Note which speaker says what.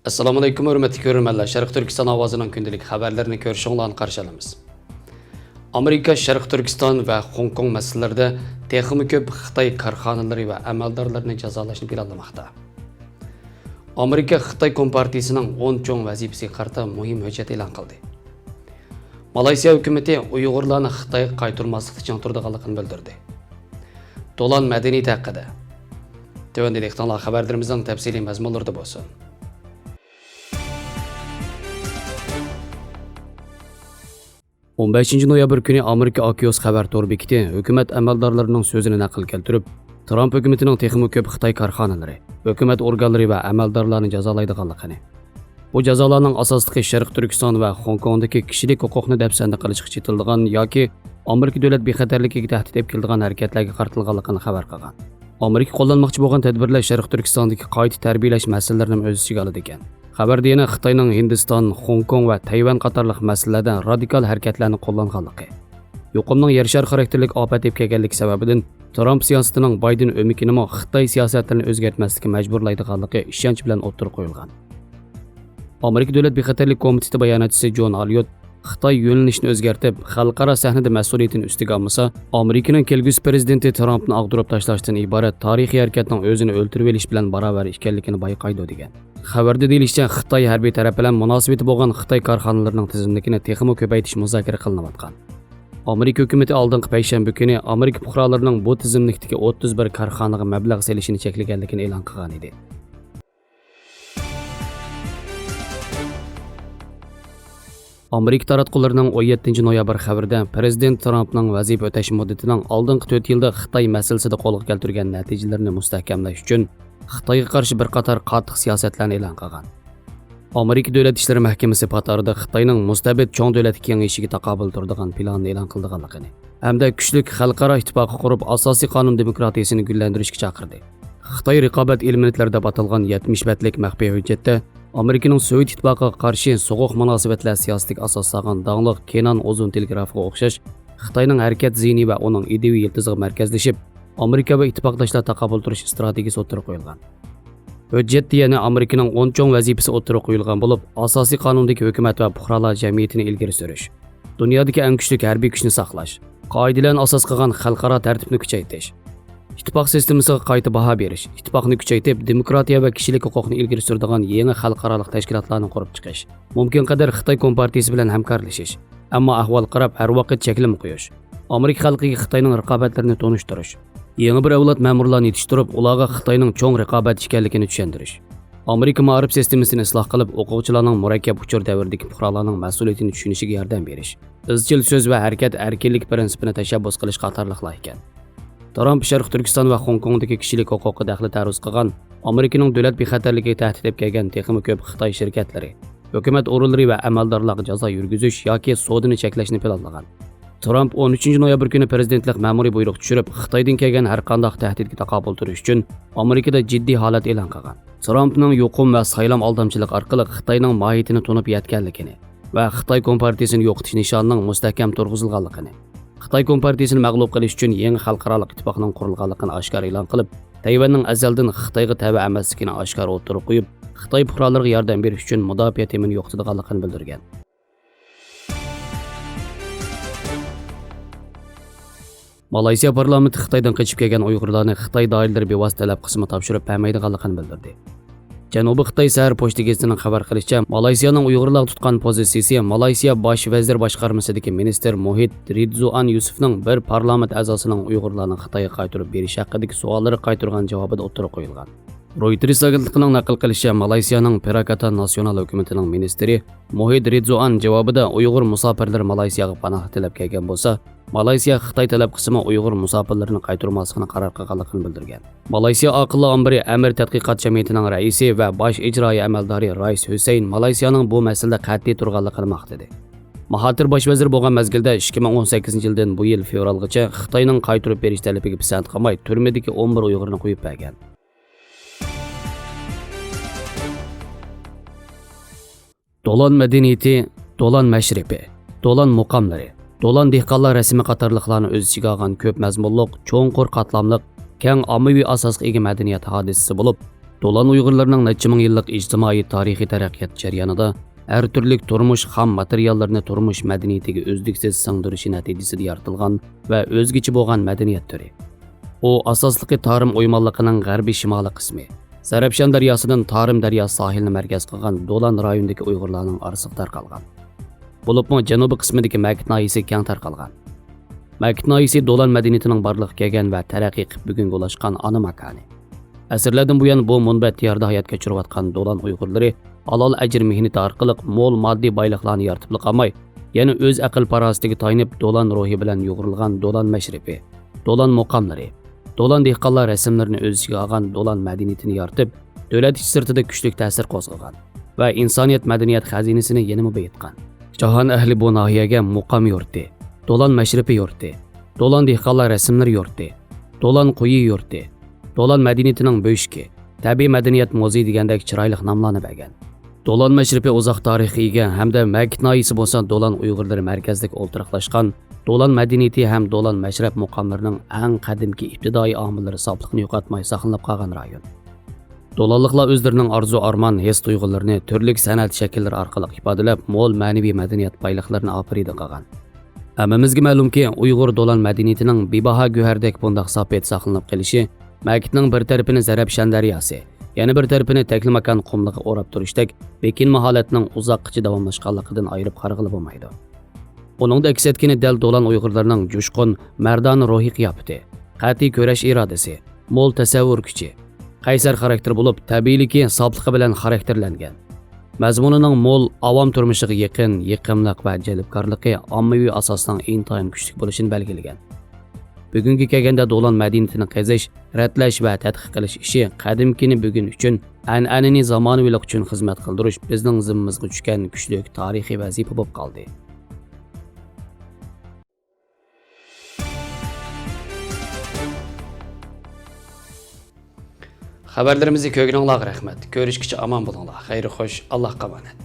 Speaker 1: Assalomu alaykum hurmatli ko'ruvchilar. Sharq Turkiston ovozining kundalik xabarlarini ko'rishinglarni qarshi olamiz. Amerika Sharq Turkiston va Hong Kong masalalarida texnik ko'p Xitoy korxonalari va amaldorlarini jazolashni planlamoqda. Amerika Xitoy Kompartiyasining 10 cho'ng vazifasiga qarata muhim hujjat e'lon qildi. Malayziya hukumati Uyg'urlarni Xitoyga qaytarmaslikda chang turadiganligini bildirdi. Dolan madaniyat haqida. Tövəndəki xəbərlərimizin təfsili məzmunlarında bolsun. 15 noyabr kuni Amerika Axios xabar tor bekiti hukumat amaldorlarining so'zini naql keltirib, Trump hukumatining texnik ko'p Xitoy korxonalari, hukumat organlari va amaldorlarni jazolaydiganligini. Bu jazolarning asosligi Sharq Turkiston va Hong Kongdagi kishilik huquqni dafsanda qilishga chetildigan yoki Amerika davlat bexatarligiga tahdid etib keladigan harakatlarga qartilganligini xabar qilgan. Amerika qo'llanmoqchi bo'lgan tadbirlar Sharq Turkistondagi qayta tarbiyalash masalalarini o'z ichiga oladi ekan. Xabarda yana Xitoyning Hindiston, Hong Kong va Tayvan qatorliq masalalarda radikal harakatlarni qo'llanganligi, yuqumning yer shar xarakterlik ofat deb kelganligi sababidan Trump siyosatining Biden o'mikini Xitoy siyosatlarini o'zgartmaslikka majburlaydiganligi ishonch bilan o'ttirib qo'yilgan. Amerika davlat bexatarlik komiteti bayonotchisi John Elliot Xitoy yo'nalishini o'zgartib, xalqaro sahnada mas'uliyatini ustiga olmasa, Amerikaning kelgusi prezidenti Trumpni ag'dirib tashlashdan iborat tarixiy harakatning o'zini o'ltirib olish bilan barobar ekanligini bayqaydi degan. Xabarda deyilishicha, Xitoy harbiy taraf bilan munosabati bo'lgan Xitoy korxonalarining tizimligini texnik ko'paytirish muzokara qilinayotgan. Amerika hukumati oldingi payshanba kuni Amerika fuqarolarining bu tizimlikdagi 31 korxonaga mablag' selishini cheklaganligini e'lon qilgan edi. Amerika taratqullarining 17 noyabr xabarida Prezident Trumpning vazifa o'tash muddatining oldingi 4 yilda Xitoy masalasida qo'lga keltirgan natijalarini mustahkamlash uchun Xitoyga qarshi bir qator qattiq siyosatlarni e'lon qilgan. Amerika Davlat ishlari mahkamasi qatorida Xitoyning mustabid cho'ng davlat kengashiga taqobil turadigan planni e'lon qilganligini hamda kuchli xalqaro ittifoq qurib asosiy qonun demokratiyasini gullantirishga chaqirdi. Xitoy raqobat elementlarida batalgan 70 betlik maxfiy hujjatda Amerikaning Sovet ittifoqiga qarshi so'g'uq munosabatlar siyosatiga asoslangan danglik Kenan uzun telegrafiga o'xshash Xitoyning harakat zihni va uning ideviy yiltiziga markazlashib, Amerika va ittifoqdoshlar taqobil turish strategiyasi o'tirib qo'yilgan. Hujjatda yana Amerikaning 10 cho'ng vazifasi o'tirib qo'yilgan bo'lib, asosiy qonundagi hukumat va fuqarolar jamiyatini ilgari surish, dunyodagi eng kuchli harbiy kuchni saqlash, qoidalarni asos qilgan xalqaro tartibni kuchaytirish, ittifoq sistemasiga qayta baho berish, ittifoqni kuchaytirib, demokratiya va kishilik huquqni ilgari suradigan yangi xalqaro tashkilotlarni qurib chiqish, mumkin qadar Xitoy Kompartiyasi bilan hamkorlashish, ammo ahvol qarab har vaqt cheklim qo'yish, Amerika xalqiga Xitoyning raqobatlarini tonishtirish, yangi bir avlod ma'murlarni yetishtirib, ularga Xitoyning cho'ng raqobat ekanligini tushuntirish, Amerika ma'rif sistemasini isloh qilib, o'quvchilarning murakkab uchur davridagi fuqarolarning mas'uliyatini tushunishiga yordam berish, izchil so'z va harakat erkinlik prinsipini tashabbus qilish qatorliqlar ekan. Trump Sharq Turkiston va Hong Kongdagi kishilik huquqi daxli taruz qilgan, Amerikaning davlat bexatarligiga tahdid etib kelgan texnik ko'p Xitoy shirkatlari, hukumat o'rinlari va amaldorlarga jazo yurgizish yoki sodini cheklashni planlagan. Trump 13 noyabr kuni prezidentlik ma'muriy buyruq tushirib, Xitoydan kelgan har qanday tahdidga taqobil turish uchun Amerikada jiddiy holat e'lon qilgan. Trumpning yuqum va saylam aldamchilik orqali Xitoyning mohiyatini tunib yetganligini va Xitoy Kompartiyasini yo'qotish nishonining mustahkam turg'izilganligini, Xitoy Kompartiyasini mag'lub qilish uchun yangi xalqaro ittifoqning qurilganligini oshkor e'lon qilib, Tayvanning azaldan Xitoyga tabe emasligini oshkor o'tirib qo'yib, Xitoy fuqarolariga yordam berish uchun mudofaa teminini yo'qotadiganligini bildirgan. Malayziya parlamenti Xitoydan qochib kelgan Uyg'urlarni Xitoy doiralari bevosita talab qismi topshirib bermaydiganligini bildirdi. Janubiy Xitoy Sahar pochta gazetining xabar qilishicha, Malayziyaning Uyg'urlar tutgan pozitsiyasi Malayziya bosh vazir boshqarmasidagi minister Mohid Ridzuan Yusufning bir parlament a'zosining Uyg'urlarni Xitoyga qaytarib berish haqidagi savollari qaytargan javobida o'tirib qo'yilgan. Reuters agentligining naql qilishicha, Malayziyaning Perakatan Nasional hukumatining ministri Mohid Ridzuan javobida Uyg'ur musofirlar Malayziyaga panoh tilab kelgan bo'lsa, Malayziya Xitoy talab qismi Uyg'ur musofirlarini qaytarmasligini qaror qilganligini bildirgan. Malayziya aqlli ombiri Amir tadqiqot jamiyatining raisi va bosh ijroiy amaldori Rais Hussein Malayziyaning bu masalada qat'iy turganligini maqtadi. Mahathir bosh vazir bo'lgan mezgilda 2018-yildan bu yil fevralgacha Xitoyning qaytarib berish talabiga pisand qilmay, turmadagi 11 Uyg'urni qo'yib bergan. Dolan madaniyati, dolan mashribi, dolan muqamlari, dolan dehqonlar rasmi qatorliqlarni o'z ichiga olgan ko'p mazmunliq, cho'nqur qatlamliq, keng ommaviy asosga ega madaniyat hodisasi bo'lib, Dolan Uyg'urlarning necha ming yillik ijtimoiy tarixiy taraqqiyot jarayonida har turli turmush xam materiallarni turmush madaniyatiga uzluksiz singdirishi natijasida yaratilgan va o'zgacha bo'lgan madaniyat turi. U asosliqi Tarim o'ymonligining g'arbiy shimoliy qismi, Zarafshon daryosidan Tarim daryosi sohilini markaz qilgan Dolan rayonidagi Uyg'urlarning orasiga tarqalgan. Bo'libmi janubiy qismidagi Makit noyisi keng tarqalgan. Makit noyisi Dolan madaniyatining barliqqa kelgan va taraqqiy qilib bugunga ulashgan ana makoni. Asrlardan buyon bu munbat diyarda hayot kechirayotgan Dolan Uyg'urlari halol ajr mehnati orqali mo'l moddiy boyliqlarni yaratib qolmay, yana o'z aql farosatiga tayanib Dolan ruhi bilan yo'g'rilgan Dolan mashribi, Dolan muqomlari, Dolan dehqonlar rasmlarini o'z ichiga olgan Dolan madaniyatini yaratib, davlat ichi sirtida kuchli ta'sir qo'zg'agan va insoniyat madaniyat xazinasini yanada boyitgan. Jahon ahli bu nahiyaga muqom yurti, Dolan mashribi yurti, Dolan dehqonlar rasmlari yurti, Dolan quyi yurti, Dolan madaniyatining bo'shki, tabiiy madaniyat muzeyi degandek chiroyli nomlarni bergan. Dolan mashribi uzoq tarixga ega hamda Makit noyisi bo'lsa Dolan Uyg'urlari markazidagi o'ltiraqlashgan Dolan madaniyati ham Dolan mashrab muqomlarining eng qadimki ibtidoiy omillari hisobligini yo'qotmay saqlanib qolgan rayon. Dolanliklar o'zlarining orzu armon his tuyg'ularini turli san'at shakllari orqali ifodalab, mo'l ma'naviy madaniyat boyliqlarini oprida qilgan. Hammamizga ma'lumki, Uyg'ur Dolan madaniyatining bebaho go'hardek bundoq sopet saqlanib qolishi Makitning bir tarafini Zarafshon daryosi, yana bir tarafini Taklimakan qumlig'i o'rab turishdek bekinma holatning uzoqqacha davomlashganligidan ayirib qarag'ili bo'lmaydi. Uningda aks etgani dal Dolan Uyg'urlarining jo'shqin, mardona ruhiy qiyofati, qat'iy kurash irodasi, mo'l tasavvur kuchi, qaysar xarakter bo'lib, tabiiyligi sobligi bilan xarakterlangan. Mazmunining mo'l avom turmushiga yaqin, yiqimliq va jalbkorligi ommaviy asosdan intayin kuchli bo'lishini belgilagan. Bugungi kelganda Dolan madaniyatini qazish, ratlash va tadqiq qilish ishi qadimkini bugun uchun, an'anaviy zamonaviylik uchun xizmat qildirish bizning zimmamizga tushgan kuchli tarixiy vazifa bo'lib qoldi. Xabarlarimizni ko'rganingizga rahmat. Ko'rishguncha omon bo'linglar. Xayr xo'sh, Allohga omonat.